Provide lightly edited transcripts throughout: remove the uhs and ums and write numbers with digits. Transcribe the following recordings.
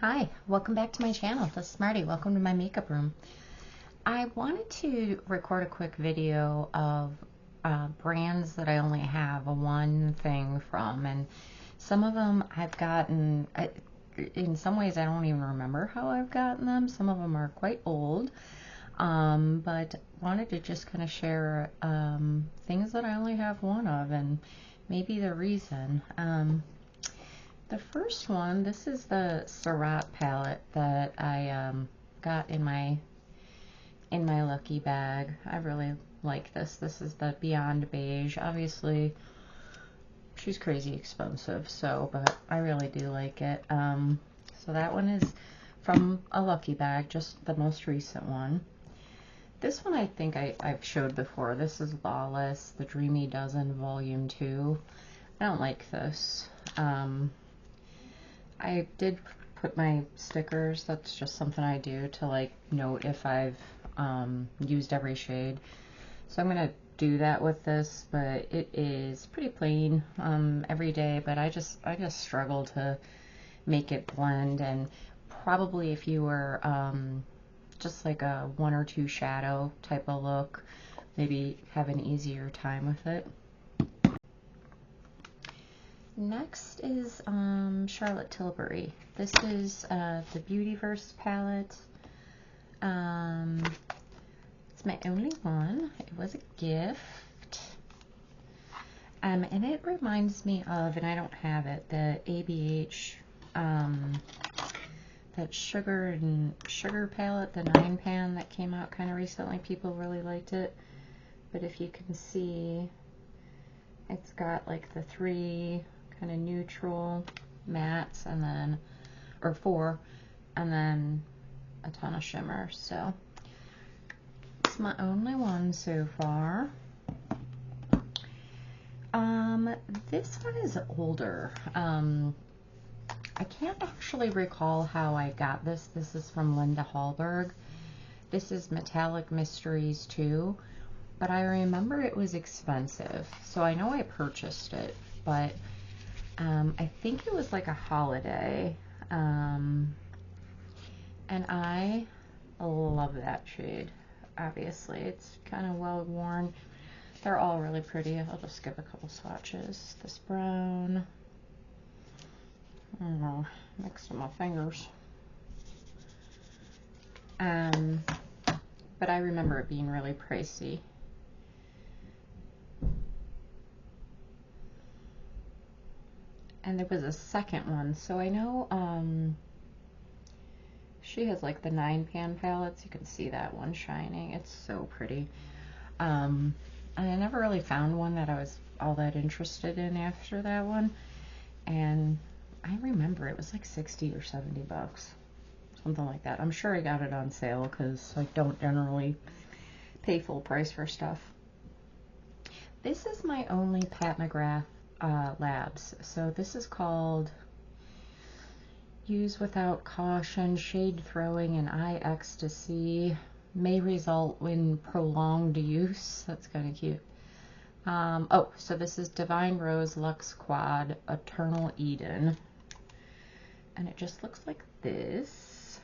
Hi, welcome back to my channel. This is Smarty. Welcome to my makeup room. I wanted to record a quick video of brands that I only have one thing from, and some of them I've gotten, in some ways I don't even remember how I've gotten them. Some of them are quite old, but wanted to just kind of share things that I only have one of and maybe the reason. The first one, this is the Surratt palette that I got in my lucky bag. I really like this. This is the Beyond Beige. Obviously, she's crazy expensive, but I really do like it. So that one is from a lucky bag, just the most recent one. This one I think I've showed before. This is Lawless, the Dreamy Dozen Volume 2. I don't like this. I did put my stickers. That's just something I do to like note if I've used every shade. So I'm gonna do that with this, but it is pretty plain every day. But I just struggle to make it blend, and probably if you were just like a 1 or 2 shadow type of look, maybe have an easier time with it. Next is Charlotte Tilbury. This is the Beautyverse palette. It's my only one. It was a gift. And it reminds me of, and I don't have it, the ABH, that sugar palette, the 9-pan that came out kind of recently. People really liked it. But if you can see, it's got like the 3 kind of neutral mattes, and then, or 4, and then a ton of shimmer. So it's my only one so far. This one is older. I can't actually recall how I got this. This is from Linda Hallberg. This is Metallic Mysteries 2, but I remember it was expensive, so I know I purchased it, but I think it was like a holiday, and I love that shade. Obviously, it's kind of well worn. They're all really pretty. I'll just give a couple swatches. This brown, I don't know, mixed in my fingers. But I remember it being really pricey. And there was a second one, so I know she has like the 9-pan palettes. You can see that one shining. It's so pretty. And I never really found one that I was all that interested in after that one. And I remember it was like 60 or 70 bucks, something like that. I'm sure I got it on sale because I don't generally pay full price for stuff. This is my only Pat McGrath Labs. So this is called Use Without Caution, Shade Throwing and Eye Ecstasy may result in prolonged use. That's kind of cute. Oh, so this is Divine Rose Luxe Quad Eternal Eden, and it just looks like this.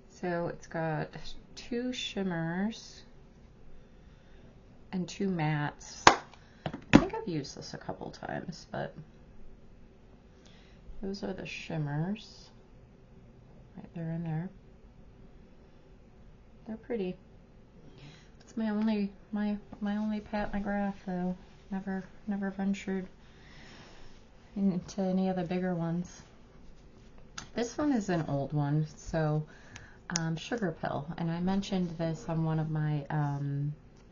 So it's got 2 shimmers and 2 mattes. I think I've used this a couple times, but those are the shimmers right there and there. They're pretty. It's my only Pat McGrath though. Never ventured into any of the bigger ones. This one is an old one, so Sugar Pill, and I mentioned this on one of my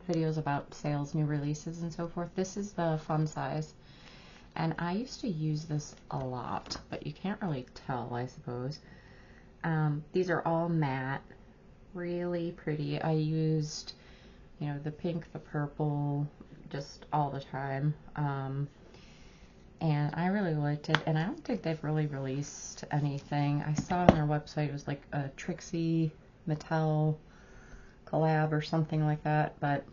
videos about sales, new releases, and so forth. This is the fun size, and I used to use this a lot, but you can't really tell, I suppose. These are all matte, really pretty. I used, you know, the pink, the purple, just all the time, and I really liked it. And I don't think they've really released anything. I saw on their website it was like a Trixie Mattel collab or something like that, but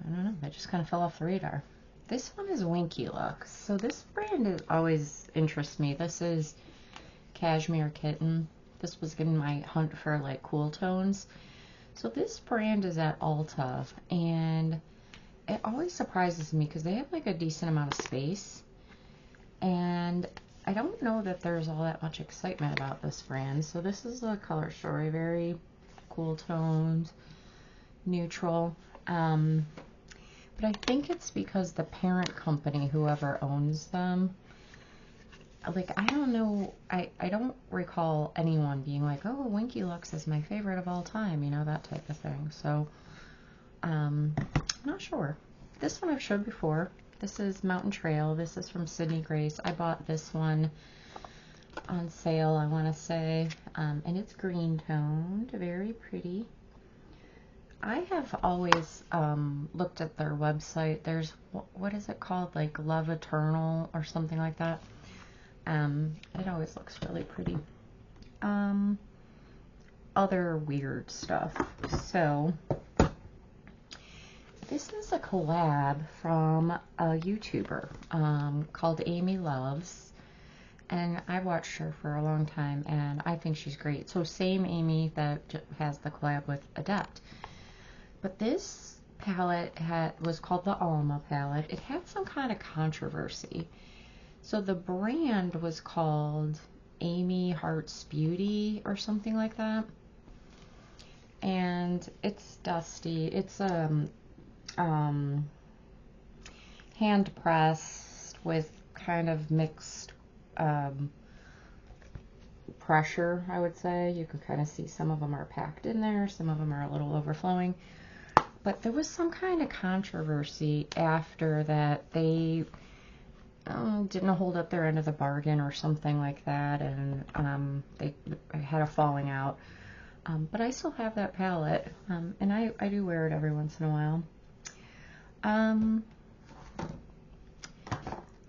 I don't know, they just kind of fell off the radar. This one is Winky Look. So this brand always interests me. This is Cashmere Kitten. This was in my hunt for like cool tones. So this brand is at Ulta, and it always surprises me because they have like a decent amount of space, and I don't know that there's all that much excitement about this brand. So this is the color story, very cool tones, neutral. But I think it's because the parent company, whoever owns them, like, I don't know, I don't recall anyone being like, oh, Winky Lux is my favorite of all time, you know, that type of thing. So, I'm not sure. This one I've showed before. This is Mountain Trail. This is from Sydney Grace. I bought this one on sale, I want to say, and it's green toned, very pretty. I have always looked at their website. There's, what is it called? Like Love Eternal or something like that. It always looks really pretty. Other weird stuff. So, this is a collab from a YouTuber called Amy Loves. And I've watched her for a long time, and I think she's great. So, same Amy that has the collab with Adept. But this palette was called the Alma palette. It had some kind of controversy. So the brand was called Amy Hearts Beauty or something like that. And it's dusty. It's hand pressed with kind of mixed pressure, I would say. You can kind of see some of them are packed in there, some of them are a little overflowing. But there was some kind of controversy after that. They didn't hold up their end of the bargain or something like that, and they had a falling out. But I still have that palette, and I do wear it every once in a while.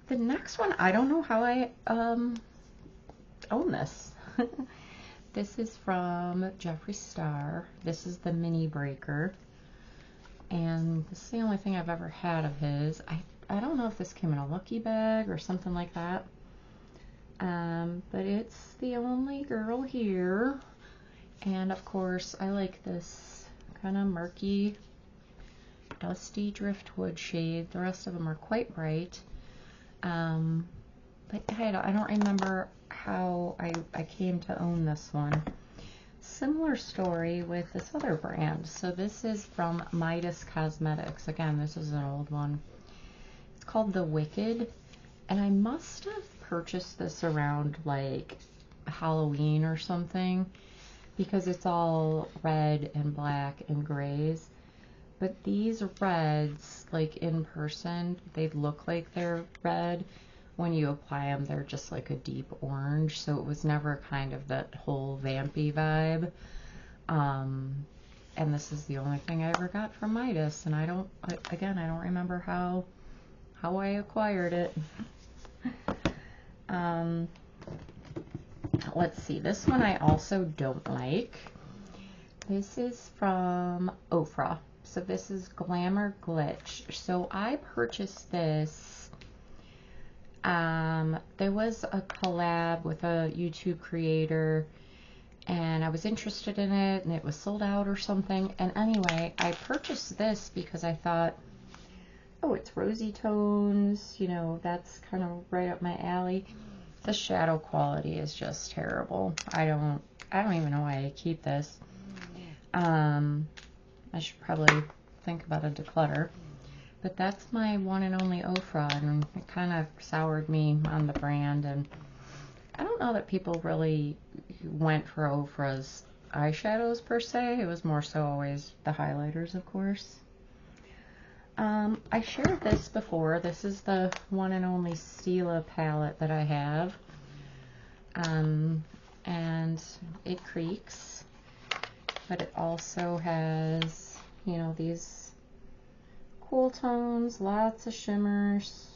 The next one, I don't know how I own this. This is from Jeffree Star. This is the Mini Breaker. And this is the only thing I've ever had of his. I don't know if this came in a lucky bag or something like that. But it's the only girl here. And of course, I like this kind of murky, dusty driftwood shade. The rest of them are quite bright. But I don't remember how I came to own this one. Similar story with this other brand. So this is from Midas Cosmetics. Again, this is an old one. It's called The Wicked, and I must have purchased this around like Halloween or something, because it's all red and black and grays. But these reds, like in person, they look like they're red. When you apply them, they're just like a deep orange, so it was never kind of that whole vampy vibe. And this is the only thing I ever got from Midas, and I don't remember how I acquired it. Let's see, this one I also don't like. This is from Ofra. So this is Glamour Glitch. So I purchased this. There was a collab with a YouTube creator, and I was interested in it, and it was sold out or something. And anyway, I purchased this because I thought, oh, it's rosy tones, you know, that's kind of right up my alley. The shadow quality is just terrible. I don't even know why I keep this. I should probably think about a declutter. But that's my one and only Ofra, and it kind of soured me on the brand. And I don't know that people really went for Ofra's eyeshadows per se. It was more so always the highlighters, of course. I shared this before. This is the one and only Stila palette that I have. And it creaks, but it also has, you know, these cool tones, lots of shimmers,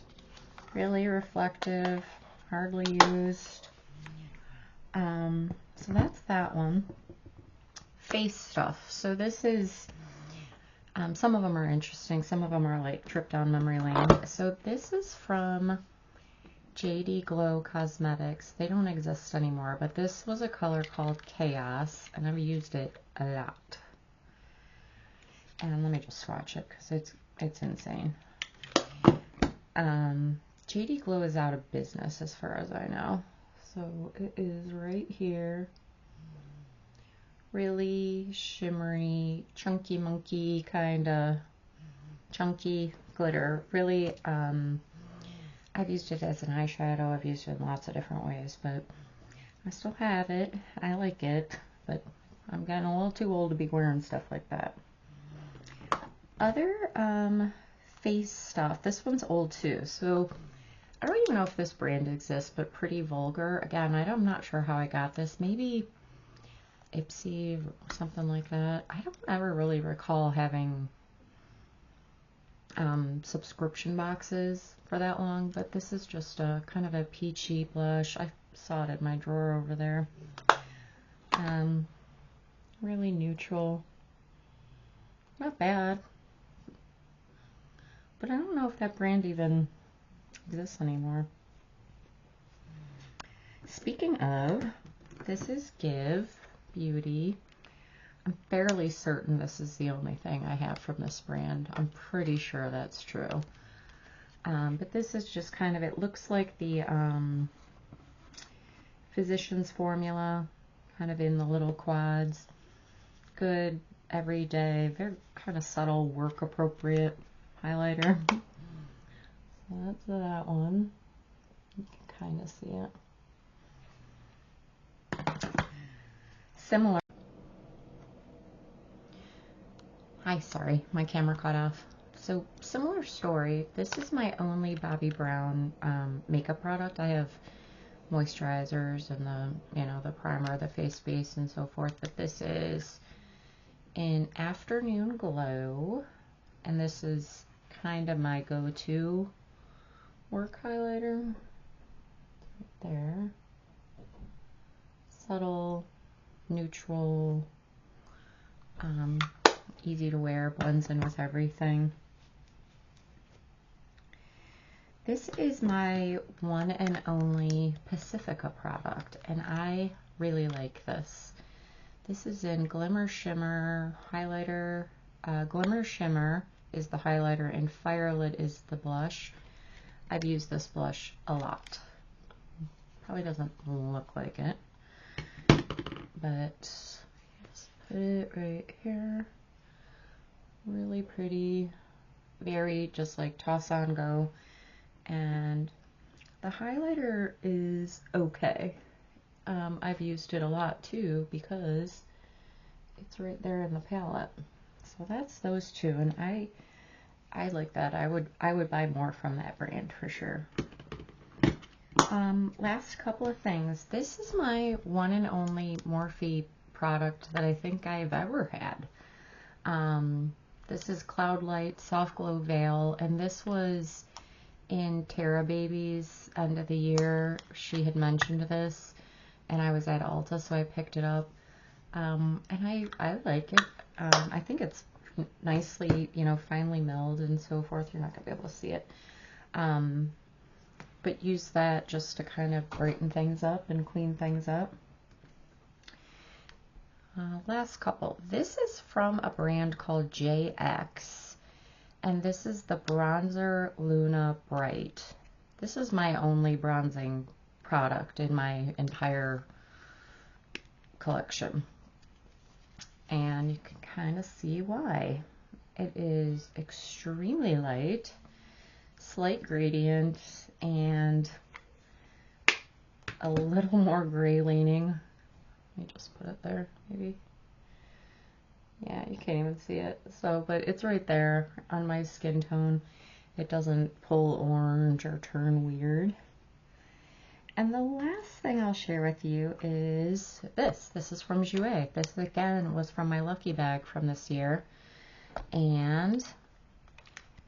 really reflective, hardly used. So that's that one. Face stuff. So this is, some of them are interesting, some of them are like trip down memory lane. So this is from JD Glow Cosmetics. They don't exist anymore, but this was a color called Chaos, and I've used it a lot. And let me just swatch it because it's insane. JD Glow is out of business as far as I know. So it is right here. Really shimmery, chunky monkey kind of chunky glitter. Really, I've used it as an eyeshadow. I've used it in lots of different ways, but I still have it. I like it, but I'm getting a little too old to be wearing stuff like that. Other face stuff. This one's old too, so I don't even know if this brand exists, but Pretty Vulgar. Again, I'm not sure how I got this. Maybe Ipsy or something like that. I don't ever really recall having subscription boxes for that long, but this is just a kind of a peachy blush. I saw it in my drawer over there. Really neutral. Not bad. But I don't know if that brand even exists anymore. Speaking of, this is Give Beauty. I'm fairly certain this is the only thing I have from this brand. I'm pretty sure that's true. But this is just kind of, it looks like the Physicians Formula, kind of in the little quads. Good, everyday, very kind of subtle, work appropriate highlighter. So that's that one. You can kind of see it. Similar. Hi, sorry, my camera cut off. So similar story. This is my only Bobbi Brown makeup product. I have moisturizers and the primer, the face base, and so forth. But this is an Afternoon Glow, and this is kind of my go-to work highlighter. Right there. Subtle, neutral, easy to wear, blends in with everything. This is my one and only Pacifica product, and I really like this. This is in Glimmer Shimmer highlighter. Glimmer Shimmer is the highlighter, and Firelit is the blush. I've used this blush a lot. Probably doesn't look like it, but just put it right here. Really pretty, very just like toss on go. And the highlighter is okay. I've used it a lot too because it's right there in the palette. So that's those two, and I like that. I would buy more from that brand for sure. Last couple of things. This is my one and only Morphe product that I think I've ever had. This is Cloudlight Soft Glow Veil, and this was in Tara Baby's end of the year. She had mentioned this, and I was at Ulta, so I picked it up. And I like it. I think it's nicely, finely milled and so forth. You're not going to be able to see it. But use that just to kind of brighten things up and clean things up. Last couple. This is from a brand called JX, and this is the Bronzer Luna Bright. This is my only bronzing product in my entire collection, and you can kind of see why. It is extremely light, slight gradient, and a little more gray leaning. Let me just put it there, maybe. Yeah, you can't even see it. So, but it's right there on my skin tone. It doesn't pull orange or turn weird. And the last thing I'll share with you is this. This is from Jouer. This, again, was from my Lucky Bag from this year. And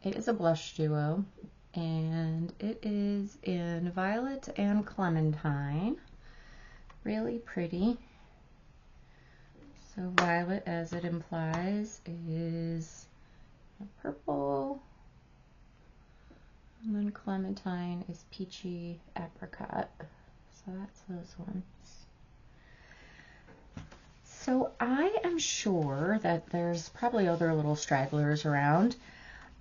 it is a blush duo. And it is in Violet and Clementine. Really pretty. So violet, as it implies, is purple. And then Clementine is Peachy Apricot. So that's those ones. So I am sure that there's probably other little stragglers around,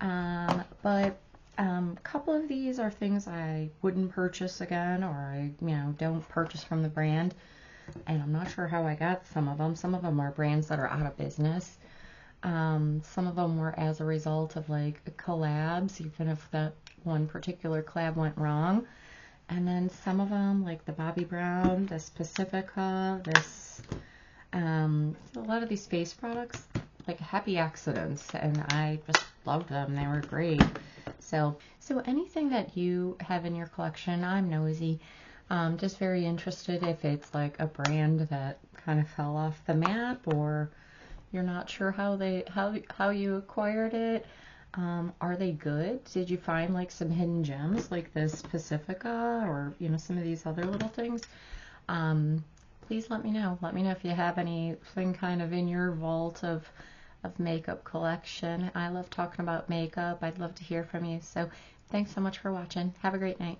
but a couple of these are things I wouldn't purchase again, or I, don't purchase from the brand. And I'm not sure how I got some of them. Some of them are brands that are out of business. Some of them were as a result of like collabs, even if that one particular collab went wrong. And then some of them, like the Bobbi Brown, this Pacifica, this, a lot of these face products, like happy accidents, and I just loved them. They were great. So anything that you have in your collection, I'm nosy. Just very interested if it's like a brand that kind of fell off the map, or you're not sure how you acquired it. Are they good? Did you find like some hidden gems like this Pacifica, or some of these other little things? Please let me know. Let me know if you have anything kind of in your vault of makeup collection. I love talking about makeup. I'd love to hear from you. So thanks so much for watching. Have a great night.